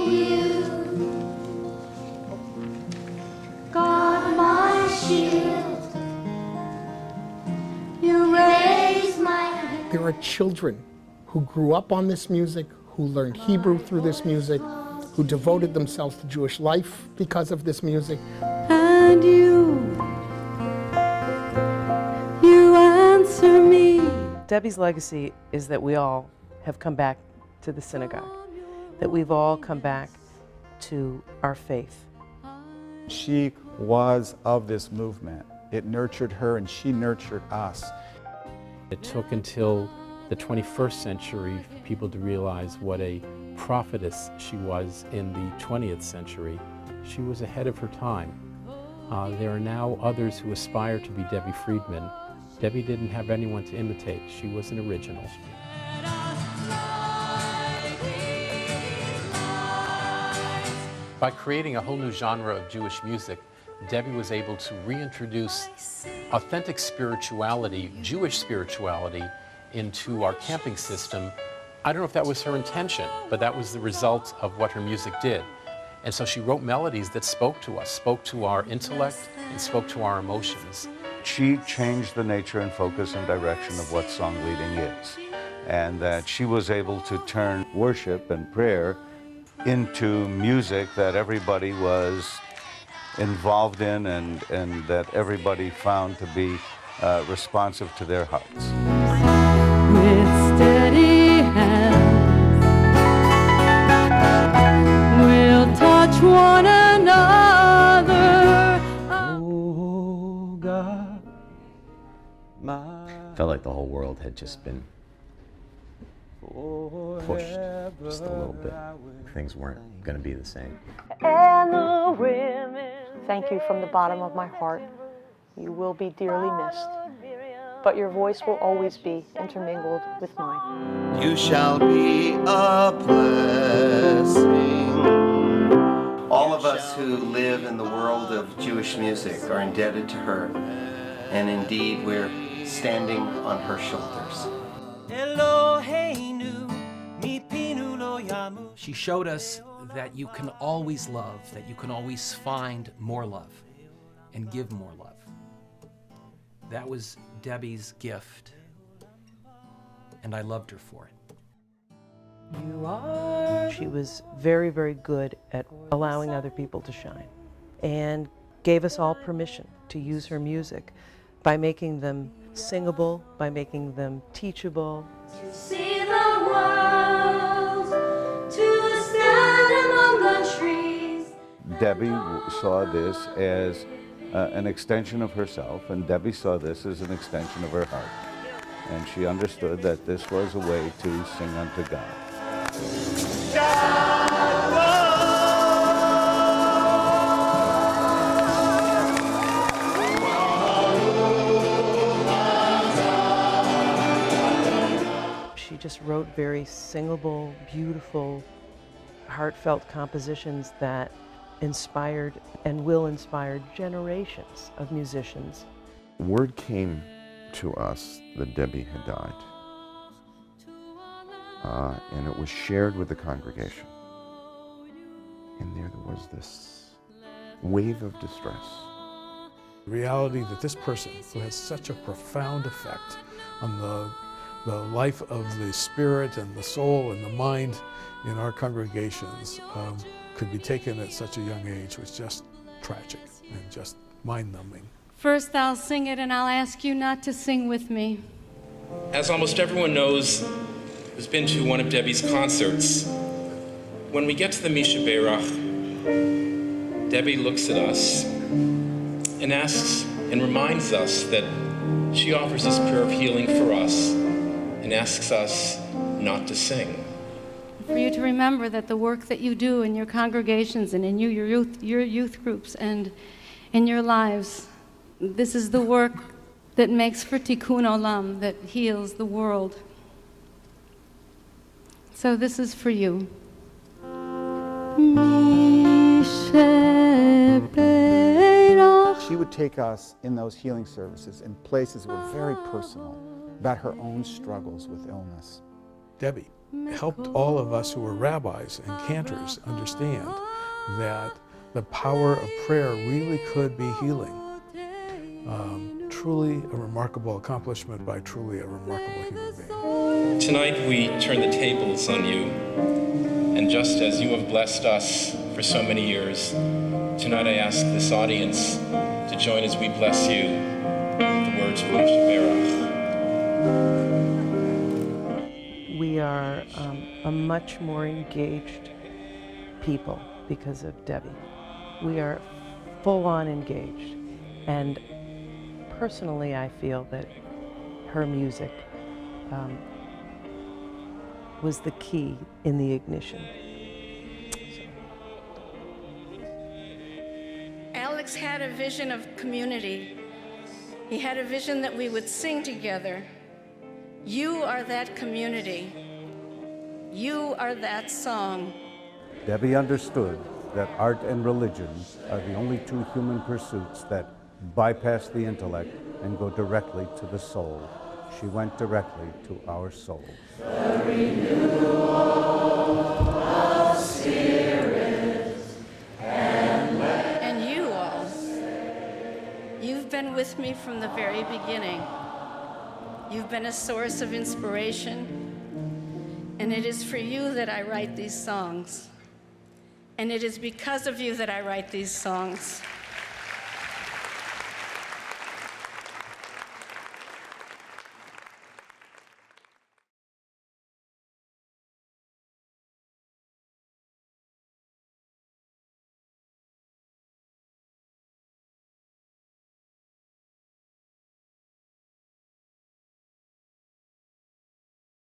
you, God my shield, you raise my hand. There are children who grew up on this music, who learned Hebrew through this music, who devoted themselves to Jewish life because of this music. And you answer me. Debbie's legacy is that we all have come back to the synagogue, that we've all come back to our faith. She was of this movement. It nurtured her and she nurtured us. It took until the 21st century for people to realize what a prophetess she was in the 20th century. She was ahead of her time. There are now others who aspire to be Debbie Friedman. Debbie didn't have anyone to imitate. She was an original. By creating a whole new genre of Jewish music, Debbie was able to reintroduce authentic spirituality, Jewish spirituality, into our camping system. I don't know if that was her intention, but that was the result of what her music did. And so she wrote melodies that spoke to us, spoke to our intellect, and spoke to our emotions. She changed the nature and focus and direction of what song leading is, and that she was able to turn worship and prayer into music that everybody was involved in and that everybody found to be responsive to their hearts. With steady hands, we'll touch one another. Oh God, Felt like the whole world had just been pushed just a little bit. Things weren't going to be the same. And the women. Thank you from the bottom of my heart. You will be dearly missed, but your voice will always be intermingled with mine. You shall be a blessing. All of us who live in the world of Jewish music are indebted to her, and indeed we're standing on her shoulders. She showed us that you can always love, that you can always find more love and give more love. That was Debbie's gift, and I loved her for it. She was very, very good at allowing other people to shine, and gave us all permission to use her music by making them singable, by making them teachable. To see the world, to stand among the trees. Debbie saw this as an extension of herself, and Debbie saw this as an extension of her heart. And she understood that this was a way to sing unto God. She just wrote very singable, beautiful, heartfelt compositions that inspired and will inspire generations of musicians. Word came to us that Debbie had died, and it was shared with the congregation. And there was this wave of distress. The reality that this person, who has such a profound effect on the life of the spirit and the soul and the mind in our congregations, could be taken at such a young age, was just tragic and just mind-numbing. First I'll sing it, and I'll ask you not to sing with me. As almost everyone knows who's been to one of Debbie's concerts, when we get to the Misha Beirach, Debbie looks at us and asks and reminds us that she offers this prayer of healing for us and asks us not to sing. For you to remember that the work that you do in your congregations and in your youth groups and in your lives, this is the work that makes for tikkun olam, that heals the world. So this is for you. She would take us in those healing services in places that were very personal, about her own struggles with illness. Debbie helped all of us who were rabbis and cantors understand that the power of prayer really could be healing. Truly a remarkable accomplishment by truly a remarkable human being. Tonight we turn the tables on you, and just as you have blessed us for so many years, tonight I ask this audience to join as we bless you with the words of Misha Berach. We are a much more engaged people because of Debbie. We are full-on engaged, and personally I feel that her music was the key in the ignition. Alex had a vision of community. He had a vision that we would sing together. You are that community. You are that song. Debbie understood that art and religion are the only two human pursuits that bypass the intellect and go directly to the soul. She went directly to our souls. The renewal of spirit and you all, you've been with me from the very beginning. You've been a source of inspiration, and it is for you that I write these songs. And it is because of you that I write these songs.